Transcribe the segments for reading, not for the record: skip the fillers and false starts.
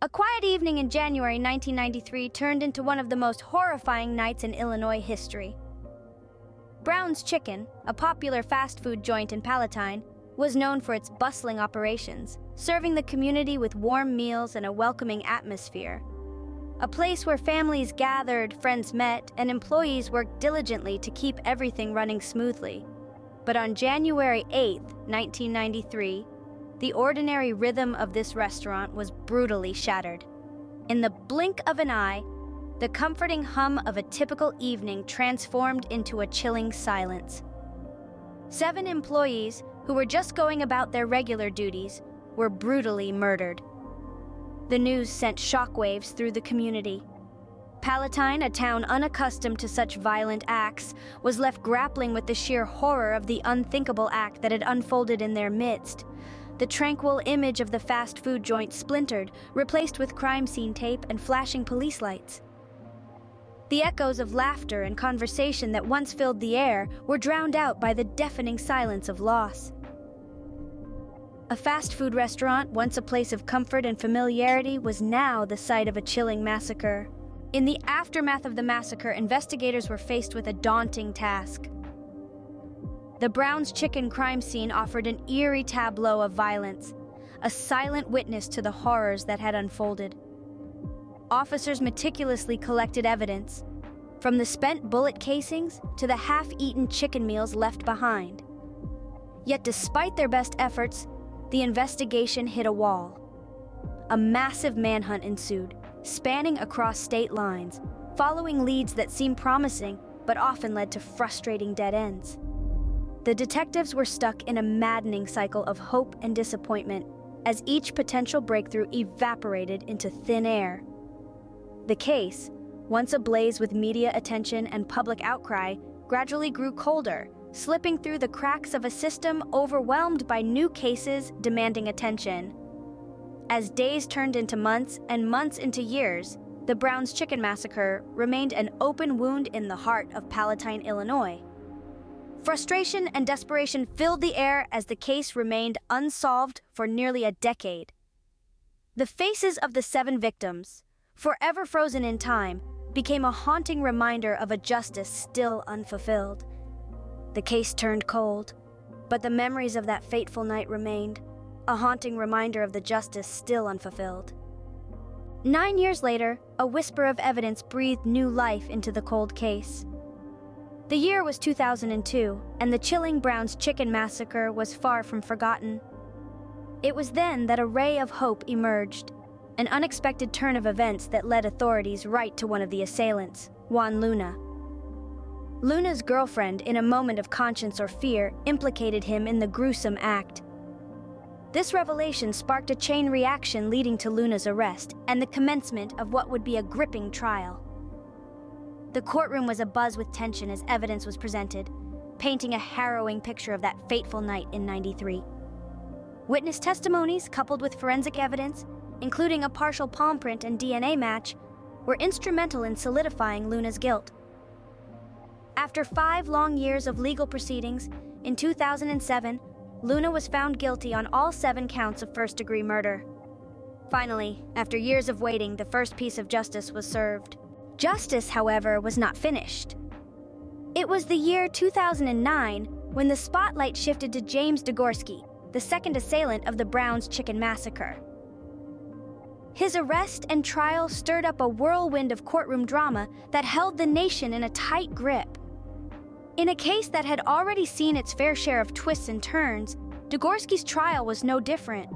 A quiet evening in January 1993 turned into one of the most horrifying nights in Illinois history. Brown's Chicken, a popular fast food joint in Palatine, was known for its bustling operations, serving the community with warm meals and a welcoming atmosphere. A place where families gathered, friends met, and employees worked diligently to keep everything running smoothly. But on January 8, 1993, the ordinary rhythm of this restaurant was brutally shattered. In the blink of an eye, the comforting hum of a typical evening transformed into a chilling silence. 7 employees, who were just going about their regular duties, were brutally murdered. The news sent shockwaves through the community. Palatine, a town unaccustomed to such violent acts, was left grappling with the sheer horror of the unthinkable act that had unfolded in their midst. The tranquil image of the fast food joint splintered, replaced with crime scene tape and flashing police lights. The echoes of laughter and conversation that once filled the air were drowned out by the deafening silence of loss. A fast food restaurant, once a place of comfort and familiarity, was now the site of a chilling massacre. In the aftermath of the massacre, investigators were faced with a daunting task. The Brown's Chicken crime scene offered an eerie tableau of violence, a silent witness to the horrors that had unfolded. Officers meticulously collected evidence, from the spent bullet casings to the half-eaten chicken meals left behind. Yet despite their best efforts, the investigation hit a wall. A massive manhunt ensued, spanning across state lines, following leads that seemed promising but often led to frustrating dead ends. The detectives were stuck in a maddening cycle of hope and disappointment as each potential breakthrough evaporated into thin air. The case, once ablaze with media attention and public outcry, gradually grew colder, slipping through the cracks of a system overwhelmed by new cases demanding attention. As days turned into months and months into years, the Brown's Chicken massacre remained an open wound in the heart of Palatine, Illinois. Frustration and desperation filled the air as the case remained unsolved for nearly a decade. The faces of the 7 victims, forever frozen in time, became a haunting reminder of a justice still unfulfilled. The case turned cold, but the memories of that fateful night remained, a haunting reminder of the justice still unfulfilled. 9 years later, a whisper of evidence breathed new life into the cold case. The year was 2002, and the chilling Brown's Chicken massacre was far from forgotten. It was then that a ray of hope emerged, an unexpected turn of events that led authorities right to one of the assailants, Juan Luna. Luna's girlfriend, in a moment of conscience or fear, implicated him in the gruesome act. This revelation sparked a chain reaction leading to Luna's arrest and the commencement of what would be a gripping trial. The courtroom was abuzz with tension as evidence was presented, painting a harrowing picture of that fateful night in '93. Witness testimonies, coupled with forensic evidence, including a partial palm print and DNA match, were instrumental in solidifying Luna's guilt. After 5 long years of legal proceedings, in 2007, Luna was found guilty on all 7 counts of first-degree murder. Finally, after years of waiting, the first piece of justice was served. Justice, however, was not finished. It was the year 2009 when the spotlight shifted to James Degorski, the second assailant of the Brown's Chicken massacre. His arrest and trial stirred up a whirlwind of courtroom drama that held the nation in a tight grip. In a case that had already seen its fair share of twists and turns, Degorski's trial was no different.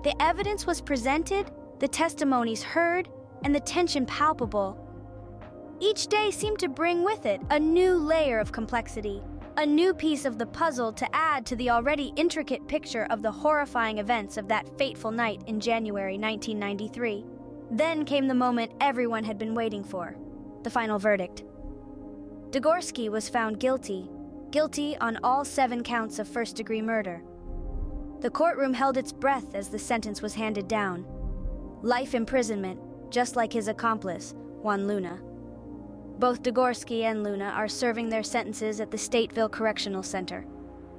The evidence was presented, the testimonies heard, and the tension palpable. Each day seemed to bring with it a new layer of complexity, a new piece of the puzzle to add to the already intricate picture of the horrifying events of that fateful night in January 1993. Then came the moment everyone had been waiting for, the final verdict. Degorski was found guilty on all 7 counts of first-degree murder. The courtroom held its breath as the sentence was handed down. Life imprisonment, just like his accomplice, Juan Luna. Both Degorski and Luna are serving their sentences at the Stateville Correctional Center,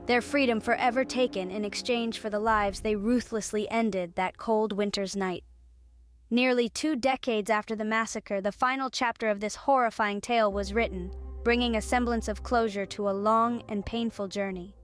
their freedom forever taken in exchange for the lives they ruthlessly ended that cold winter's night. Nearly 2 decades after the massacre, the final chapter of this horrifying tale was written, bringing a semblance of closure to a long and painful journey.